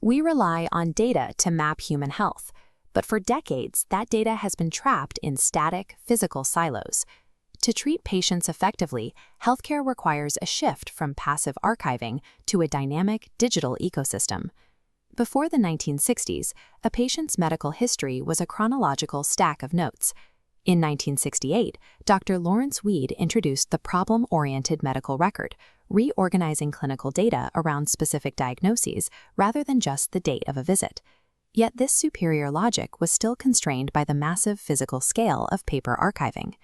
We rely on data to map human health, but for decades, that data has been trapped in static, physical silos. To treat patients effectively, healthcare requires a shift from passive archiving to a dynamic digital ecosystem. Before the 1960s, a patient's medical history was a chronological stack of notes. In 1968, Dr. Lawrence Weed introduced the problem-oriented medical record, reorganizing clinical data around specific diagnoses rather than just the date of a visit. Yet this superior logic was still constrained by the massive physical scale of paper archiving.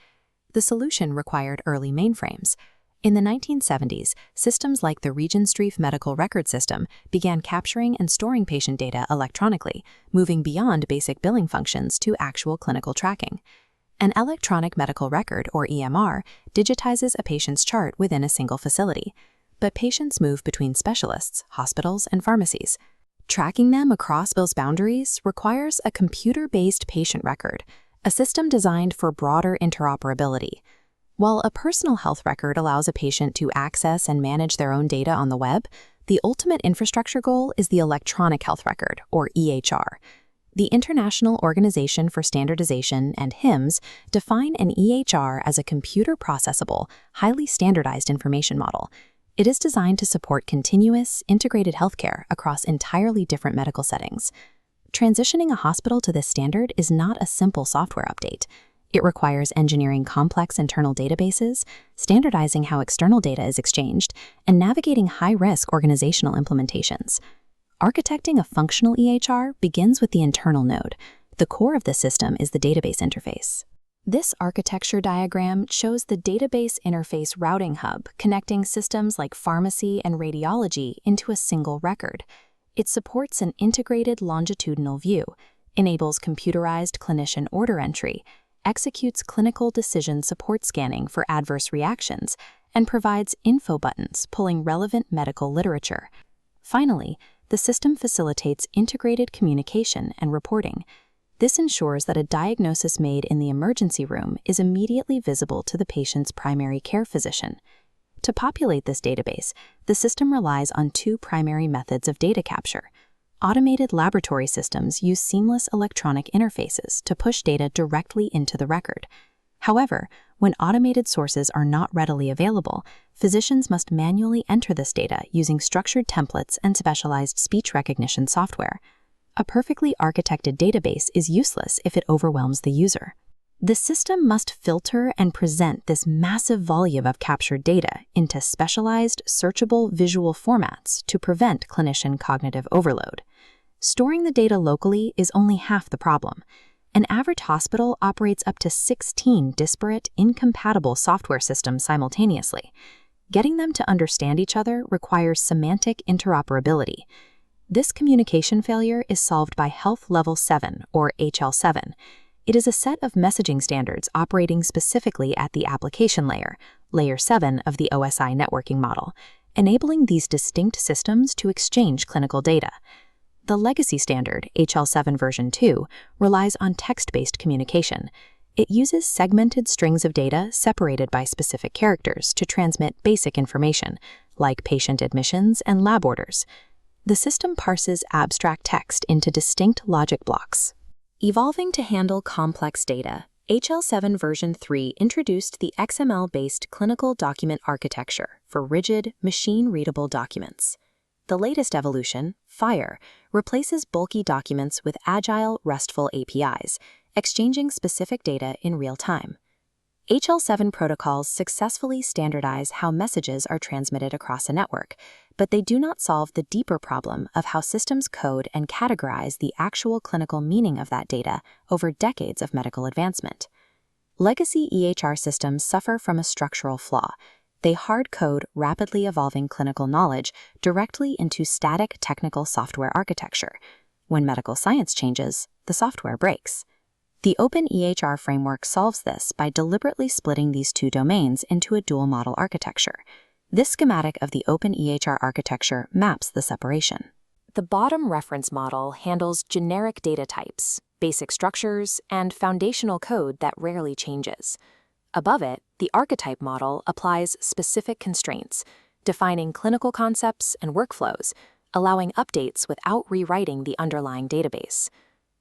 The solution required early mainframes. In the 1970s, systems like the Regenstrief Medical Record System began capturing and storing patient data electronically, moving beyond basic billing functions to actual clinical tracking. An electronic medical record, or EMR, digitizes a patient's chart within a single facility, but patients move between specialists, hospitals, and pharmacies. Tracking them across those boundaries requires a computer-based patient record, a system designed for broader interoperability. While a personal health record allows a patient to access and manage their own data on the web, the ultimate infrastructure goal is the electronic health record, or EHR. The International Organization for Standardization and HIMSS define an EHR as a computer-processable, highly standardized information model. It is designed to support continuous, integrated healthcare across entirely different medical settings. Transitioning a hospital to this standard is not a simple software update. It requires engineering complex internal databases, standardizing how external data is exchanged, and navigating high-risk organizational implementations. Architecting a functional EHR begins with the internal node. The core of the system is the database interface. This architecture diagram shows the database interface routing hub connecting systems like pharmacy and radiology into a single record. It supports an integrated longitudinal view, enables computerized clinician order entry, executes clinical decision support scanning for adverse reactions, and provides info buttons pulling relevant medical literature. Finally, the system facilitates integrated communication and reporting. This ensures that a diagnosis made in the emergency room is immediately visible to the patient's primary care physician. To populate this database, the system relies on two primary methods of data capture. Automated laboratory systems use seamless electronic interfaces to push data directly into the record. However, when automated sources are not readily available, physicians must manually enter this data using structured templates and specialized speech recognition software. A perfectly architected database is useless if it overwhelms the user. The system must filter and present this massive volume of captured data into specialized, searchable visual formats to prevent clinician cognitive overload. Storing the data locally is only half the problem. An average hospital operates up to 16 disparate, incompatible software systems simultaneously. Getting them to understand each other requires semantic interoperability. This communication failure is solved by Health Level 7, or HL7. It is a set of messaging standards operating specifically at the application layer, Layer 7 of the OSI networking model, enabling these distinct systems to exchange clinical data. The legacy standard, HL7 version 2, relies on text-based communication. It uses segmented strings of data separated by specific characters to transmit basic information, like patient admissions and lab orders. The system parses abstract text into distinct logic blocks. Evolving to handle complex data, HL7 version 3 introduced the XML-based clinical document architecture for rigid, machine-readable documents. The latest evolution, FHIR, replaces bulky documents with agile, RESTful APIs, exchanging specific data in real time. HL7 protocols successfully standardize how messages are transmitted across a network, but they do not solve the deeper problem of how systems code and categorize the actual clinical meaning of that data over decades of medical advancement. Legacy EHR systems suffer from a structural flaw. They hard-code rapidly evolving clinical knowledge directly into static technical software architecture. When medical science changes, the software breaks. The Open EHR framework solves this by deliberately splitting these two domains into a dual model architecture. This schematic of the Open EHR architecture maps the separation. The bottom reference model handles generic data types, basic structures, and foundational code that rarely changes. Above it, the archetype model applies specific constraints, defining clinical concepts and workflows, allowing updates without rewriting the underlying database.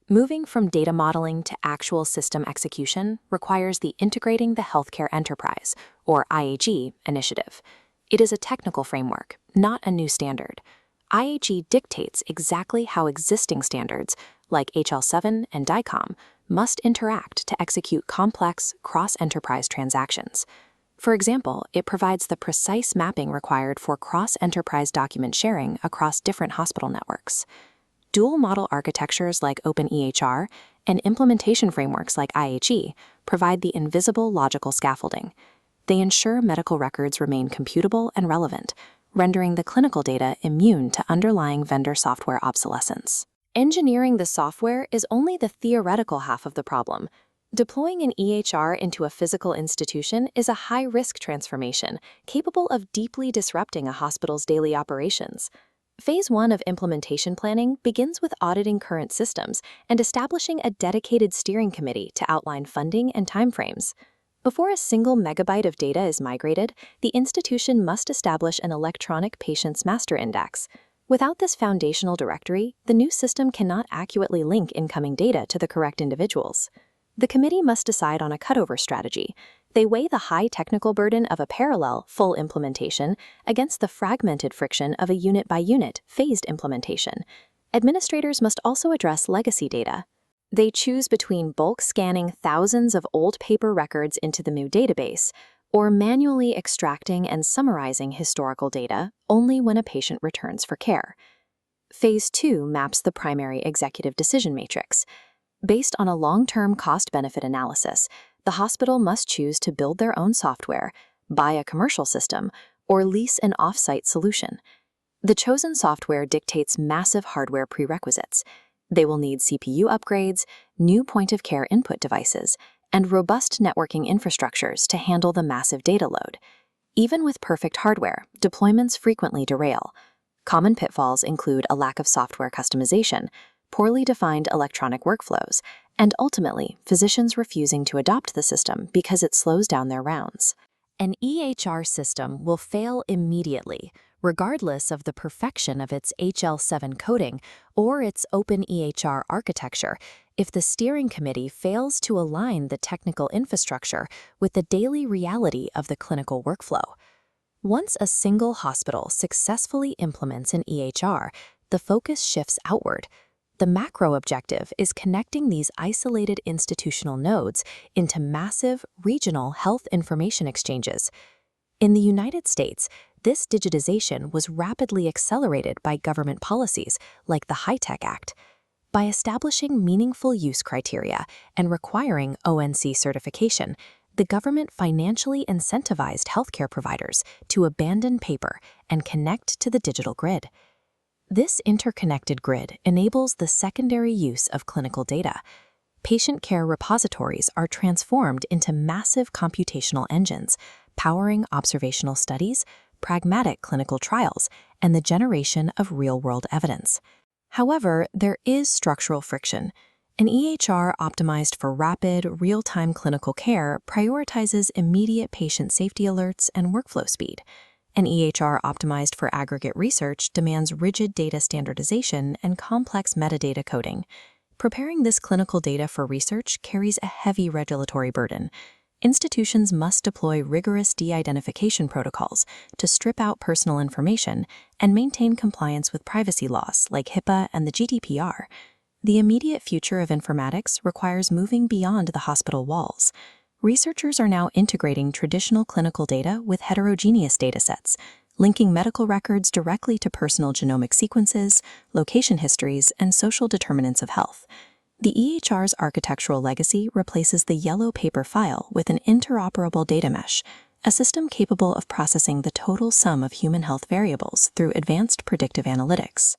Moving from data modeling to actual system execution requires the Integrating the Healthcare Enterprise, or IHE, initiative. It is a technical framework, not a new standard. IHE dictates exactly how existing standards, like HL7 and DICOM, must interact to execute complex, cross-enterprise transactions. For example, it provides the precise mapping required for cross-enterprise document sharing across different hospital networks. Dual model architectures like OpenEHR and implementation frameworks like IHE provide the invisible logical scaffolding. They ensure medical records remain computable and relevant, rendering the clinical data immune to underlying vendor software obsolescence. Engineering the software is only the theoretical half of the problem. Deploying an EHR into a physical institution is a high-risk transformation capable of deeply disrupting a hospital's daily operations. Phase 1 of implementation planning begins with auditing current systems and establishing a dedicated steering committee to outline funding and timeframes. Before a single megabyte of data is migrated, the institution must establish an electronic patient's master index. Without this foundational directory, the new system cannot accurately link incoming data to the correct individuals. The committee must decide on a cutover strategy. They weigh the high technical burden of a parallel, full implementation against the fragmented friction of a unit-by-unit, phased implementation. Administrators must also address legacy data. They choose between bulk scanning thousands of old paper records into the new database, or manually extracting and summarizing historical data only when a patient returns for care. Phase 2 maps the primary executive decision matrix. Based on a long-term cost-benefit analysis, the hospital must choose to build their own software, buy a commercial system, or lease an off-site solution. The chosen software dictates massive hardware prerequisites. They will need CPU upgrades, new point-of-care input devices, and robust networking infrastructures to handle the massive data load. Even with perfect hardware, deployments frequently derail. Common pitfalls include a lack of software customization, poorly defined electronic workflows, and ultimately, physicians refusing to adopt the system because it slows down their rounds. An EHR system will fail immediately, regardless of the perfection of its HL7 coding or its open EHR architecture, if the steering committee fails to align the technical infrastructure with the daily reality of the clinical workflow. Once a single hospital successfully implements an EHR, the focus shifts outward. The macro objective is connecting these isolated institutional nodes into massive, regional health information exchanges. In the United States, this digitization was rapidly accelerated by government policies like the HITECH Act. By establishing meaningful use criteria and requiring ONC certification, the government financially incentivized healthcare providers to abandon paper and connect to the digital grid. This interconnected grid enables the secondary use of clinical data. Patient care repositories are transformed into massive computational engines, powering observational studies, pragmatic clinical trials, and the generation of real-world evidence. However, there is structural friction. An EHR optimized for rapid, real-time clinical care prioritizes immediate patient safety alerts and workflow speed. An EHR optimized for aggregate research demands rigid data standardization and complex metadata coding. Preparing this clinical data for research carries a heavy regulatory burden. Institutions must deploy rigorous de-identification protocols to strip out personal information and maintain compliance with privacy laws like HIPAA and the GDPR. The immediate future of informatics requires moving beyond the hospital walls. Researchers are now integrating traditional clinical data with heterogeneous datasets, linking medical records directly to personal genomic sequences, location histories, and social determinants of health. The EHR's architectural legacy replaces the yellow paper file with an interoperable data mesh, a system capable of processing the total sum of human health variables through advanced predictive analytics.